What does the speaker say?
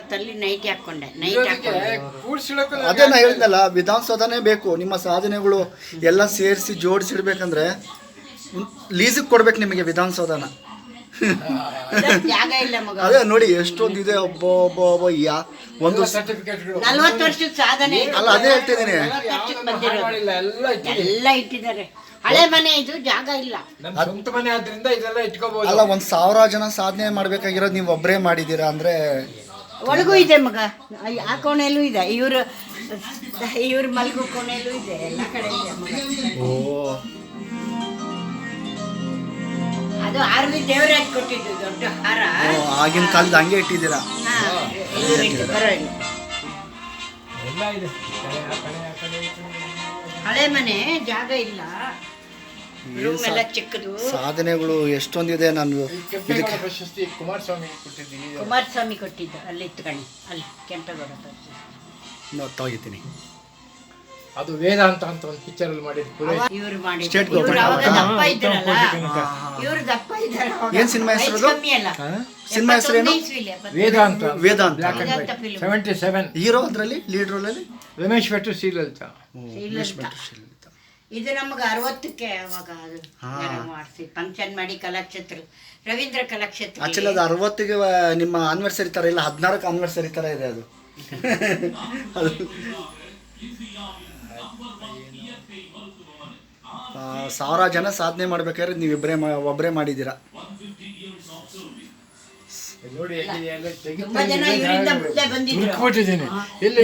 ತಲ್ಲಿ night ಹಾಕೊಂಡೆ night ಹಾಕೊಂಡೆ ಅದೇ ನಾ ಹೇಳಿದ್ನಲ್ಲ, ವಿಧಾನಸೌಧನೇ ಬೇಕು. ನಿಮ್ಮ ಸಾಧನೆಗಳು ಎಲ್ಲ ಸೇರಿಸಿ ಜೋಡಿಸಿಡ್ಬೇಕಂದ್ರೆ ಲೀಸಿಗೆ ಕೊಡ್ಬೇಕು ನಿಮಗೆ ವಿಧಾನಸೌಧನ. ಜಾಗ ಇಲ್ಲ ಮಗ. ಅದೇ ನೋಡಿ ಎಷ್ಟೊಂದು ಇದೆ. ಒಬ್ಬ ಒಬ್ಬ ಒಬ್ಬ ಒಂದು 40 ವರ್ಷದ ಸಾಧನೆ ಅಲ್ಲ, ಅದೇ ಹೇಳ್ತಿದ್ದೀನಿ. ಎಲ್ಲ ಇಟ್ಟಿದ್ದಾರೆ. ಹಳೆ ಮನೆ ಇದು, ಜಾಗ ಇಲ್ಲ. ಸ್ವಂತ ಮನೆ ಆದ್ರಿಂದ ಇದೆಲ್ಲ ಇಟ್ಕೋಬಹುದು. ಅಲ್ಲ, 1000 ಜನ ಸಾಧನೆ ಮಾಡ್ಬೇಕಾಗಿರೋದು ನೀವು ಒಬ್ಬರೇ ಮಾಡಿದ್ದೀರಾ ಅಂದ್ರೆ. ಒಳಗೂ ಇದೆ ಮಗ, ಆ ಕೋಣೆಯಲ್ಲೂ ಇದೆ, ಇವ್ರ ಮಲ್ಗೋ ಕೋಣೆಯಲ್ಲೂ ಇದೆ, ಎಲ್ಲ ಕಡೆ ಇದೆ ಮಗ. ಓ, ಅದು ಆರ್ವಿ ದೇವರಾಜ್ ಕೊಟ್ಟಿದ್ದು ದೊಡ್ಡ ಹಾರ. ಆಗಿನ ಕಾಲದ ಹಂಗೆ ಇಟ್ಟಿದ್ದೀರಾ. ಪರವಾಗಿಲ್ಲ. ಎಲ್ಲ ಇದೆ. ಹಳೆ ಮನೆ, ಜಾಗ ಇಲ್ಲ, ರೂಮ್ ಎಲ್ಲ ಚಿಕ್ಕದು. ಸಾಧನೆಗಳು ಎಷ್ಟೊಂದಿದೆ. ನಾನು ಕೆಂಪೇಗೌಡ ಪ್ರಶಸ್ತಿ ಕುಮಾರಸ್ವಾಮಿ ಕೊಟ್ಟಿದ್ದೀವಿ. ಕುಮಾರಸ್ವಾಮಿ ಕೊಟ್ಟಿದ್ದು, ಅಲ್ಲಿ ಇಟ್ಕೊಂಡು, ಅಲ್ಲಿ ಕೆಂಪೇಗೌಡ ತೆಗಿತೀನಿ. ಅದು ವೇದಾಂತ ಅಂತ ಒಂದು ಪಿಕ್ಚರ್ ಅಲ್ಲಿ ಮಾಡಿದ್ರು. ಇವ್ರು ಮಾಡಿ State ಇವ್ರು government. ಅವಾಗ ದಪ್ಪ ಇದ್ರಲ್ಲ, ಇವ್ರು ದಪ್ಪ ಇದ್ದಾರೆ. ಏನ್ ಸಿನಿಮಾ ಹೆಸರು? ಕಮ್ಮಿ ಅಲ್ಲ. ಸಿನಿಮಾ ಹೆಸರೇನು? Vedanta. Vedanta. Black and white. 77. Hero ಅದರಲ್ಲಿ ಲೀಡ್ ರೋಲಲ್ಲಿ ರಮೇಶ್ ಭಟ್, ಶ್ರೀಲಲಿತ. ಇದು ನಮ್ಗೆ 60ಕ್ಕೆ ಅವಾಗ ಅದು ಮಾಡಿಸಿ ಫಂಕ್ಷನ್ ಮಾಡಿ ಕಲಾಕ್ಷೇತ್ರ, ರವೀಂದ್ರ ಕಲಾಕ್ಷೇತ್ರ. ಆಕ್ಚುಲಿ ಅದು 60ಗೆ ನಿಮ್ಮ ಆನಿವರ್ಸರಿ ತರ ಇಲ್ಲ, 16ಕ್ಕೆ ಆನಿವರ್ಸರಿ ತರ ಇದೆ ಅದು. ಅದು 1000 ಜನ ಸಾಧನೆ ಮಾಡ್ಬೇಕಾದ್ರೆ ನೀವು ಒಬ್ಬರೇ ಮಾಡಿದ್ದೀರಾ. ನೋಡಿ ತುಂಬಾ ಜನ ಇವರಿಂದ ಮುಂದೆ ಬಂದಿದ್ರು. ಎಲ್ಲ